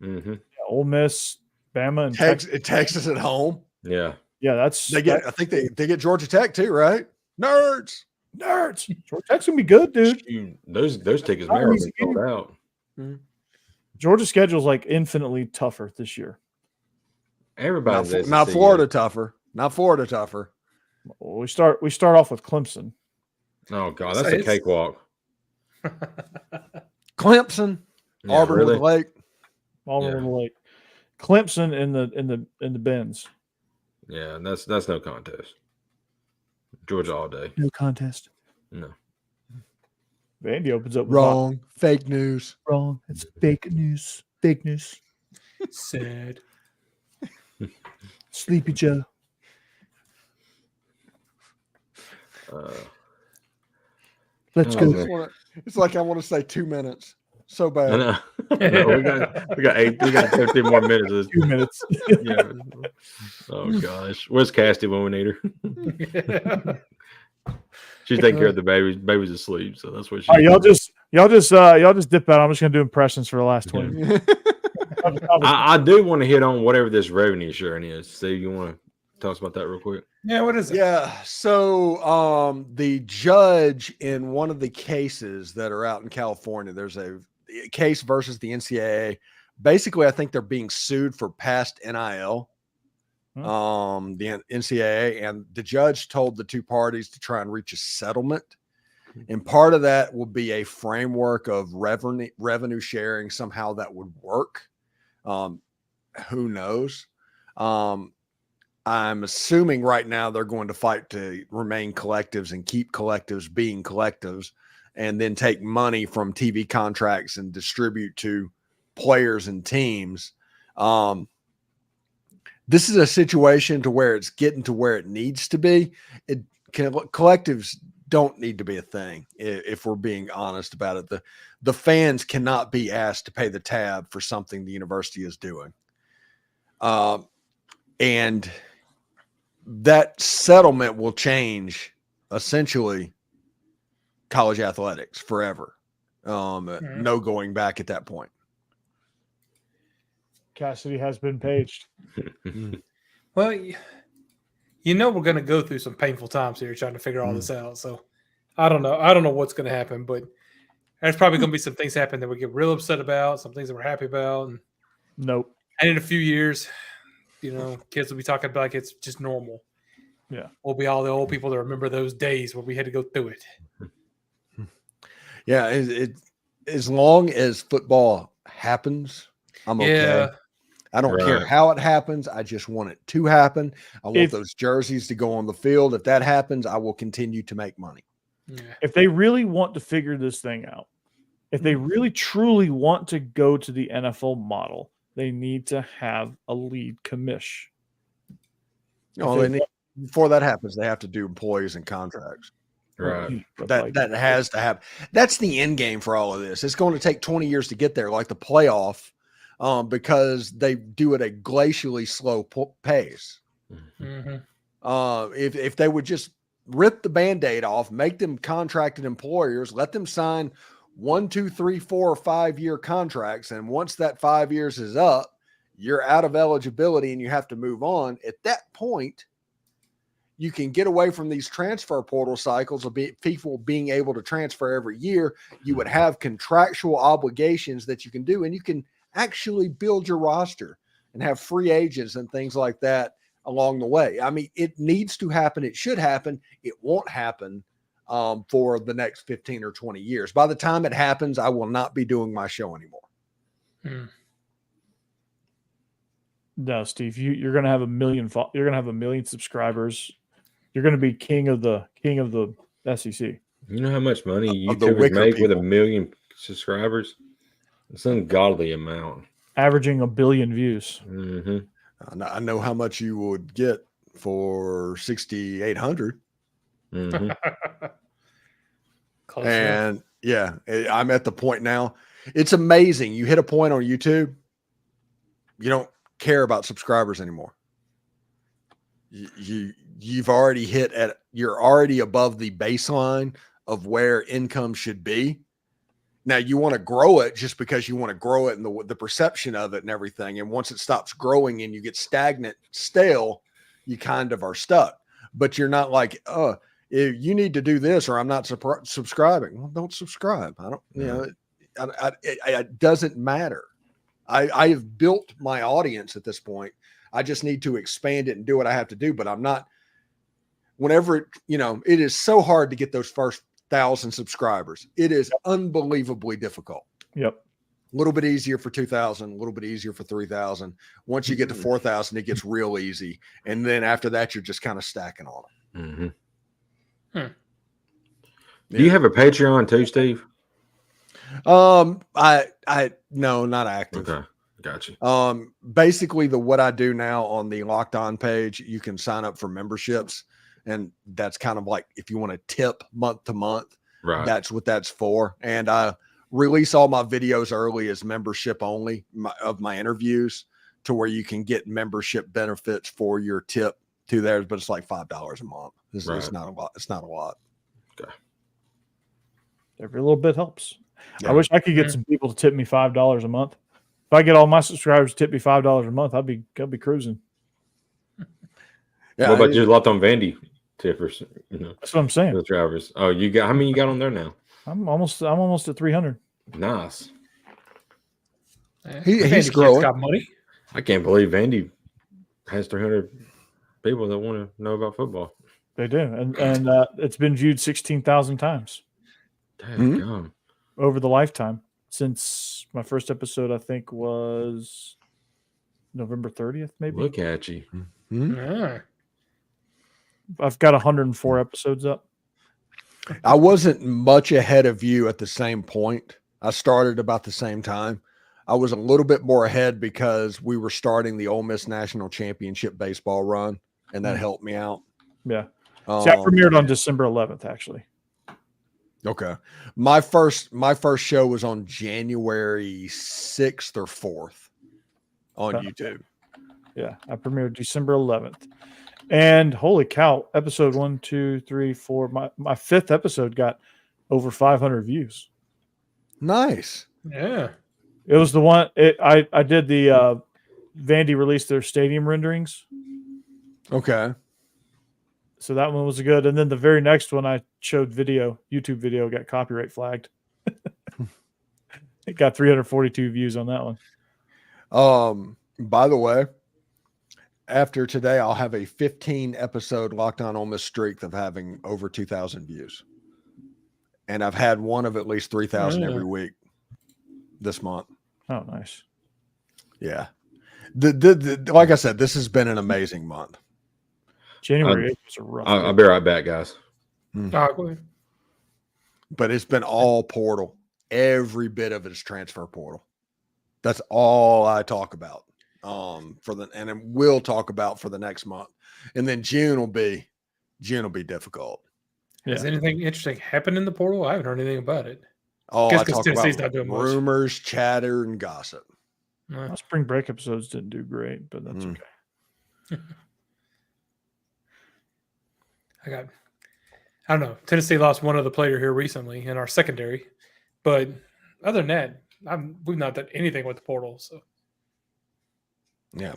Mm-hmm. Yeah, Ole Miss, Bama, and Texas at home. Yeah. Yeah, I think they get Georgia Tech too, right? Nerds. Georgia Tech's gonna be good, dude. Those tickets may have been sold out. Mm-hmm. Georgia's schedule is like infinitely tougher this year. Everybody's not Florida tougher. Not Florida tougher. Well, we start off with Clemson. Oh God, that's a cakewalk. Clemson, yeah, Auburn with the Lake. Auburn with the Lake. Clemson in the Benz. Yeah, that's no contest. Georgia all day. No contest. No. Vandy opens up. Wrong. Fake news. Wrong. It's fake news. Fake news. Sad. Sleepy Joe. Let's go. It's like I want to say 2 minutes. So bad. I know. We got 15 more minutes. 2 minutes. Yeah. Oh gosh. Where's Casty when we need her? She's taking care of the babies. Baby's asleep, so that's what she. All right, y'all just dip out. I'm just gonna do impressions for the last 20 minutes. I do want to hit on whatever this revenue sharing is. Steve, you want to tell us about that real quick? Yeah, what is it? Yeah, so the judge in one of the cases that are out in California, there's a case versus the NCAA. Basically, I think they're being sued for past NIL. The NCAA, and the judge told the two parties to try and reach a settlement. And part of that will be a framework of revenue sharing. Somehow that would work. Who knows? I'm assuming right now they're going to fight to remain collectives and keep collectives being collectives, and then take money from TV contracts and distribute to players and teams. This is a situation to where it's getting to where it needs to be. Collectives don't need to be a thing, if we're being honest about it. The fans cannot be asked to pay the tab for something the university is doing. And that settlement will change essentially college athletics forever. No going back at that point. Cassidy has been paged. Well, we're going to go through some painful times here trying to figure all this out. So I don't know. I don't know what's going to happen, but there's probably going to be some things happen that we get real upset about, some things that we're happy about. And nope. in a few years, kids will be talking about like it's just normal. Yeah. We'll be all the old people that remember those days where we had to go through it. Yeah. As long as football happens, I'm okay. Yeah. I don't care how it happens. I just want it to happen. I want those jerseys to go on the field. If that happens, I will continue to make money. Yeah. If they really want to figure this thing out, if they really truly want to go to the NFL model, they need to have a lead commish. Before that happens, they have to do employees and contracts. Right. That has to happen. That's the end game for all of this. It's going to take 20 years to get there, like the playoff, because they do it at a glacially slow pace. Mm-hmm. If they would just rip the Band-Aid off, make them contracted employers, let them sign 1, 2, 3, 4, or 5 year contracts. And once that 5 years is up, you're out of eligibility and you have to move on. At that point, you can get away from these transfer portal cycles of people being able to transfer every year. You would have contractual obligations that you can do, and you can actually build your roster and have free agents and things like that along the way. I mean, it needs to happen. It should happen. It won't happen for the next 15 or 20 years. By the time it happens, I will not be doing my show anymore. No, Steve, you're going to have 1 million. You're going to have 1 million subscribers. You're going to be king of the SEC. You know how much money Of the YouTubers Wicker make with people. 1 million subscribers? It's an ungodly amount. Averaging 1 billion views. Mm-hmm. I know how much you would get for 6,800. Mm-hmm. And yeah, I'm at the point now. It's amazing. You hit a point on YouTube, you don't care about subscribers anymore. You've already you're already above the baseline of where income should be. Now you want to grow it just because you want to grow it and the perception of it and everything. And once it stops growing and you get stagnant, stale, you kind of are stuck. But you're not like, if you need to do this or I'm not subscribing. Well, don't subscribe. I don't, it doesn't matter. I have built my audience at this point. I just need to expand it and do what I have to do. But I'm not, whenever, it is so hard to get those first 1,000 subscribers. It is unbelievably difficult. Yep. A little bit easier for 2,000, a little bit easier for 3,000. Once you get to 4,000, it gets real easy. And then after that, you're just kind of stacking on it. Mm-hmm. Yeah. Do you have a Patreon too, Steve? No, not active. Okay. Gotcha. Basically what I do now on the Locked On page, you can sign up for memberships. And that's kind of like if you want to tip month to month, Right. That's what that's for. And I release all my videos early as membership only of my interviews to where you can get membership benefits for your tip to theirs, but it's like $5 a month. It's not a lot. It's not a lot. Okay. Every little bit helps. Yeah. I wish I could get some people to tip me $5 a month. If I get all my subscribers to tip me $5 a month, I'll be cruising. Yeah. What about your Locked On Vandy tippers? That's what I'm saying. The drivers. Oh, you got how many you got on there now? I'm almost at 300. Nice. He's growing. Got money. I can't believe Vandy has 300 people that want to know about football. They do, and it's been viewed 16,000 times over the lifetime since my first episode. I think was November 30th, maybe. Look at you. Mm-hmm. Yeah. I've got 104 episodes up. I wasn't much ahead of you at the same point. I started about the same time. I was a little bit more ahead because we were starting the Ole Miss National Championship baseball run, and that helped me out. Yeah. See, I premiered on December 11th, actually. Okay. My first show was on January 6th or 4th on YouTube. Yeah, I premiered December 11th. And holy cow, episode 1, 2, 3, 4. My fifth episode got over 500 views. Nice. Yeah. It was the one I did the Vandy released their stadium renderings. Okay. So that one was good. And then the very next one I showed YouTube video got copyright flagged. It got 342 views on that one. By the way, after today, I'll have a 15-episode Locked On Ole Miss streak of having over 2,000 views. And I've had one of at least 3,000 every week this month. Oh, nice. Yeah. Like I said, this has been an amazing month. January 8th was a rough. I'll be right back, guys. Go But it's been all portal. Every bit of it is transfer portal. That's all I talk about. And we'll talk about for the next month. And then June will be difficult. Yeah. Has anything interesting happened in the portal? I haven't heard anything about it. Oh, I talk Tennessee's about not doing much. rumors, chatter, and gossip. Well, spring break episodes didn't do great, but that's okay. I don't know. Tennessee lost one other player here recently in our secondary, but other than that, we've not done anything with the portal. So, yeah,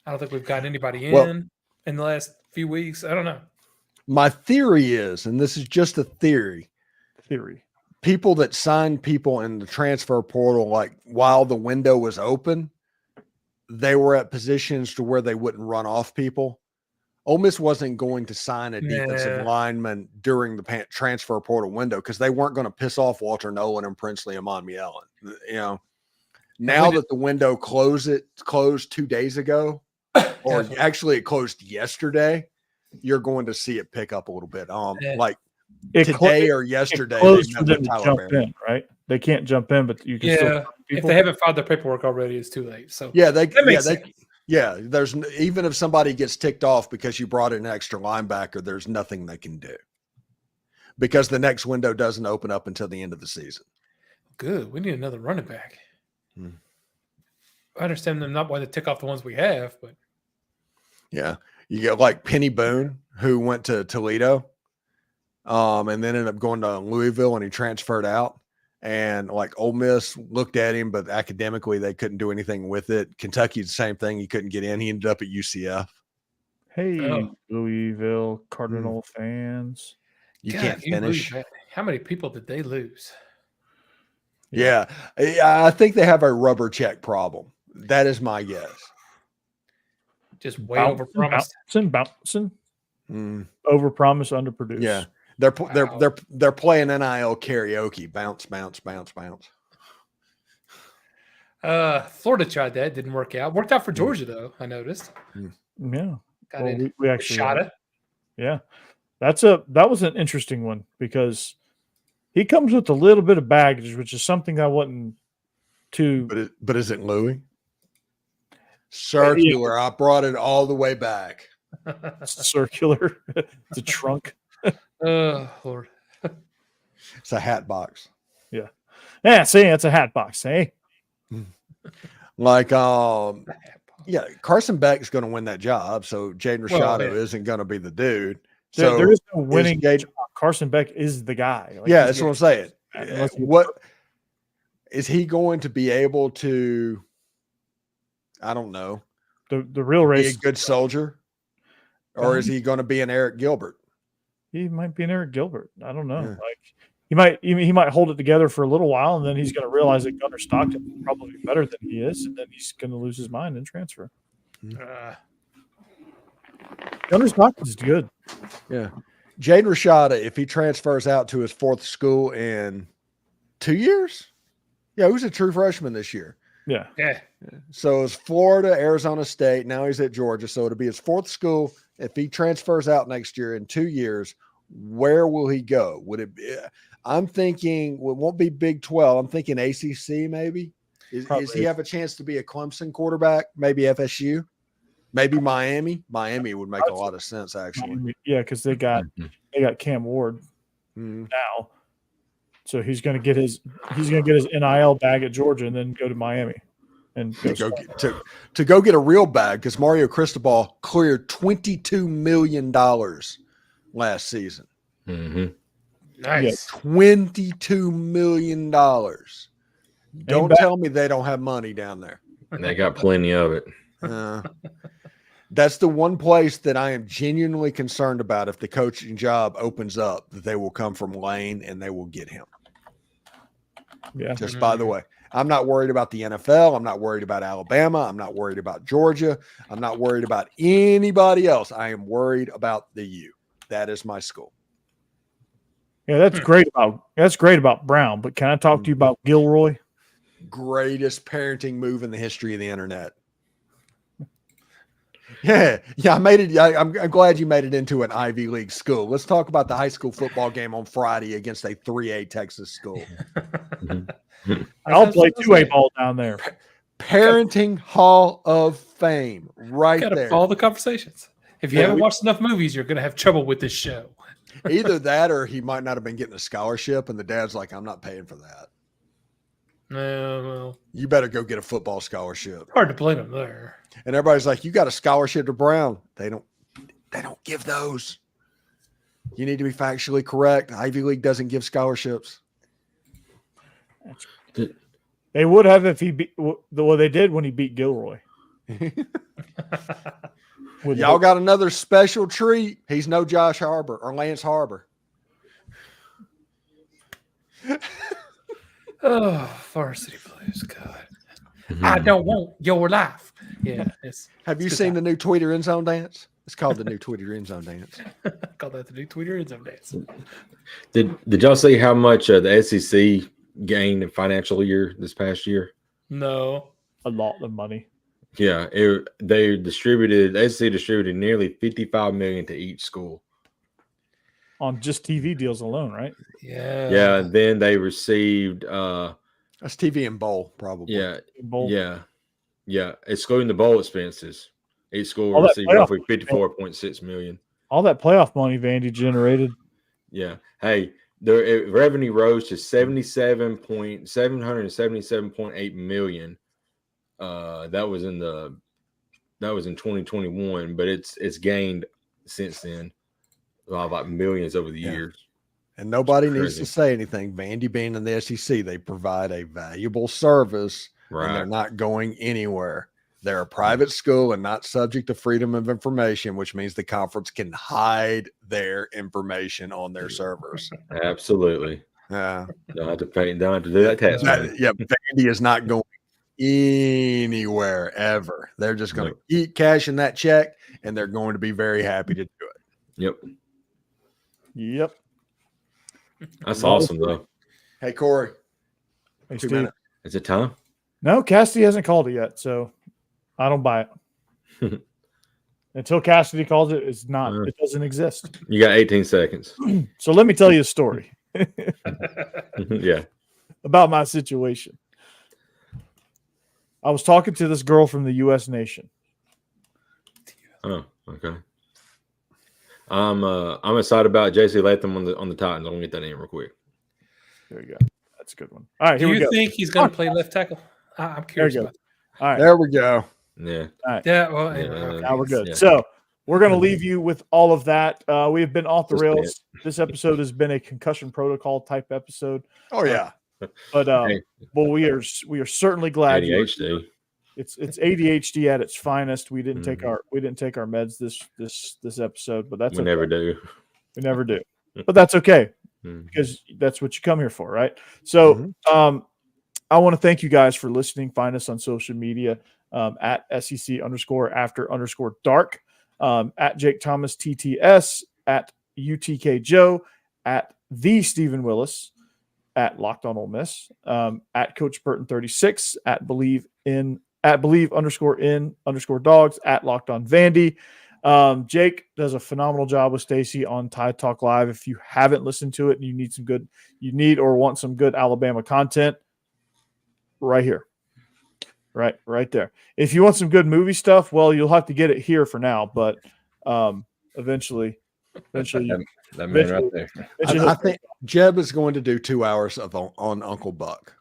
I don't think we've got anybody in the last few weeks. I don't know. My theory is, and this is just a theory, people that signed people in the transfer portal, like while the window was open, they were at positions to where they wouldn't run off people. Ole Miss wasn't going to sign a defensive lineman during the transfer portal window because they weren't going to piss off Walter Nolan and Princely and Monmielen. You know, now that the window closed 2 days ago, or actually it closed yesterday, you're going to see it pick up a little bit. Like today or yesterday, closed for them to jump in, right? They can't jump in, but you can still. If they haven't filed their paperwork already, it's too late. So there's even if somebody gets ticked off because you brought in an extra linebacker, there's nothing they can do because the next window doesn't open up until the end of the season. Good. We need another running back. I understand them not wanting to tick off the ones we have, but yeah, you get like Penny Boone, who went to Toledo, and then ended up going to Louisville, and he transferred out. And like Ole Miss looked at him, but academically they couldn't do anything with it. Kentucky's the same thing; he couldn't get in. He ended up at UCF. Hey, Louisville Cardinal fans, you can't finish. How many people did they lose? Yeah, I think they have a rubber check problem. That is my guess. Just way overpromised. Bouncing. Overpromise, underproduce. Yeah. They're playing NIL karaoke. Bounce, bounce, bounce, bounce. Florida tried that, didn't work out. Worked out for Georgia though, I noticed. Yeah. Got in. We actually shot it. Yeah. That was an interesting one because he comes with a little bit of baggage, which is something I wasn't too. But is it Louis? Circular. I brought it all the way back. Circular. It's a trunk. Lord. It's a hat box. Yeah. Yeah, see, it's a hat box, hey? Like, yeah, Carson Beck is going to win that job, so Jaden Rashado isn't going to be the dude. So there is no winning job. Carson Beck is the guy. Like, yeah, that's what I'm saying. What is he going to be able to? I don't know. The real race. Be a good soldier, or is he going to be an Eric Gilbert? He might be an Eric Gilbert. I don't know. Like he might hold it together for a little while, and then he's going to realize that Gunnar Stockton is probably better than he is, and then he's going to lose his mind and transfer. Gunnar Stockton's good. Yeah, Jaden Rashada, if he transfers out to his fourth school in 2 years, he was a true freshman this year. Yeah. So it's Florida, Arizona State. Now he's at Georgia, so it'll be his fourth school. If he transfers out next year in 2 years, where will he go? Would it be? I'm thinking it won't be Big 12. I'm thinking ACC maybe. Is he have a chance to be a Clemson quarterback? Maybe FSU? Maybe Miami? Miami would make a lot of sense, actually. Yeah, because they got Cam Ward now. So he's going to get his NIL bag at Georgia and then go to Miami and to go get a real bag because Mario Cristobal cleared $22 million last season. Mm-hmm. Nice. $22 million. Don't tell me they don't have money down there. They got plenty of it. That's the one place that I am genuinely concerned about. If the coaching job opens up, that they will come from Lane and they will get him. Yeah. Just by the way, I'm not worried about the NFL. I'm not worried about Alabama. I'm not worried about Georgia. I'm not worried about anybody else. I am worried about the U. That is my school. Yeah, that's great about Brown. But can I talk to you about Gilroy? Greatest parenting move in the history of the internet. Yeah, I made it. I'm glad you made it into an Ivy League school. Let's talk about the high school football game on Friday against a 3A Texas school. I'll play 2A ball down there. Parenting Hall of Fame, right there. Gotta follow the conversations. If you haven't watched enough movies, you're going to have trouble with this show. Either that or he might not have been getting a scholarship, and the dad's like, I'm not paying for that. No, You better go get a football scholarship. hard to blame him there. And everybody's like, you got a scholarship to Brown. They don't give those. You need to be factually correct. Ivy League doesn't give scholarships. They would have if he beat. Well, they did when he beat Gilroy. Y'all got another special treat. He's no Josh Harbor or Lance Harbor. Oh, Varsity Blues, God. I don't want your life. Yeah. Have you seen the new Tweeter end zone dance? It's called the new Tweeter end zone dance. Call that the new Tweeter end zone dance. Did y'all see how much the SEC gained in financial year this past year? No. A lot of money. Yeah, the SEC distributed nearly $55 million to each school On just TV deals alone, right? Yeah. Yeah, and then they received That's TV and bowl, probably. Bowl. Yeah, excluding the bowl expenses. Each school All that received roughly $54.6 million. All that playoff money Vandy generated. Yeah. Hey, the revenue rose to $777.8 million. That was in 2021, but it's gained since then. Like millions over the years. And nobody needs to say anything. Vandy being in the SEC, they provide a valuable service, and they're not going anywhere. They're a private school and not subject to freedom of information, which means the conference can hide their information on their servers. Absolutely. Yeah. Don't have to do that task. Vandy is not going anywhere ever. They're just going to keep cashing that check, and they're going to be very happy to do it. Yep. That's awesome, though. Hey, Corey. Hey, 2 Steve. minutes. Is it time? No, Cassidy hasn't called it yet, so I don't buy it. Until Cassidy calls it, it doesn't exist. You got 18 seconds. So let me tell you a story. Yeah. About my situation. I was talking to this girl from the U.S. nation. Oh, okay. I'm excited about J.C. Latham on the Titans. I'm gonna get that in real quick. There you go. That's a good one. All right, Do here we go. you think he's going to play left tackle? I'm curious about that. All right. There we go. Yeah. All right. Yeah, well, anyway, okay. Now we're good. Yeah. So we're going to leave you with all of that. We have been off the rails. This episode has been a concussion protocol type episode. Oh, yeah. But we are certainly glad. ADHD. It's ADHD at its finest. We didn't take our meds this episode, but that's We never do. We never do. But that's okay because that's what you come here for, right? So I want to thank you guys for listening. Find us on social media at SEC_after_dark, at Jake Thomas TTS, at UTK Joe, at the Stephen Willis, at Locked On Ole Miss, at Coach Burton 36, at Bleav In Dawgs, at Locked On Vandy. Jake does a phenomenal job with Stacey on Tide Talk Live. If you haven't listened to it and you need or want some good Alabama content, right here. Right there. If you want some good movie stuff, well, you'll have to get it here for now, but eventually that man right there. I think Jeb is going to do 2 hours on Uncle Buck.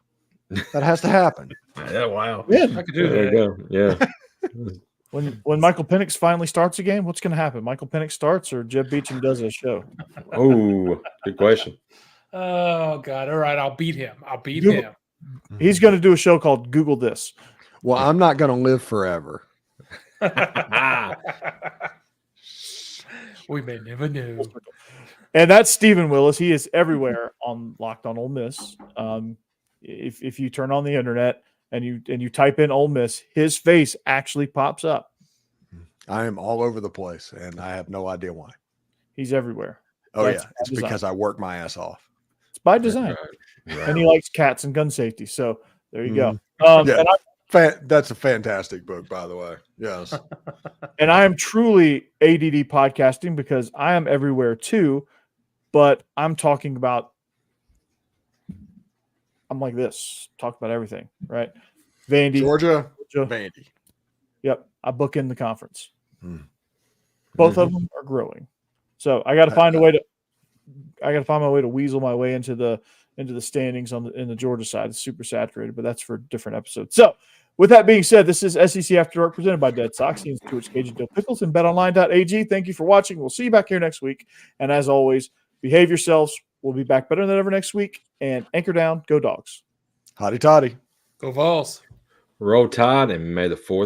That has to happen. Yeah, wow. Yeah, I could do There that. you go. Yeah. When Michael Penix finally starts a game, what's going to happen? Michael Penix starts or Jeb Beecham does a show? Oh, good question. Oh, God. All right. I'll beat him. He's going to do a show called Google This. Well, I'm not going to live forever. We may never know. And that's Stephen Willis. He is everywhere on Locked On Ole Miss. if you turn on the internet and you type in Ole Miss, his face actually pops up. I am all over the place, and I have no idea why. He's everywhere. Oh, That's it's because I work my ass off. It's by design. Right. And he likes cats and gun safety. So there you go. That's a fantastic book, by the way. Yes. And I am truly ADD podcasting because I am everywhere too, but I'm talking about, I'm like this, talk about everything, right? Vandy, Georgia. Vandy. Yep. I book in the conference. Both of them are growing. So I got to find my way to weasel my way into the standings in the Georgia side. It's super saturated, but that's for a different episode. So with that being said, this is SEC After Dark presented by DeadSoxy and Stuart Cage and Dill Pickles and betonline.ag. Thank you for watching. We'll see you back here next week. And as always, behave yourselves. We'll be back better than ever next week. And anchor down. Go Dogs. Hotty toddy. Go Vols. Roll Tide, and may the 4th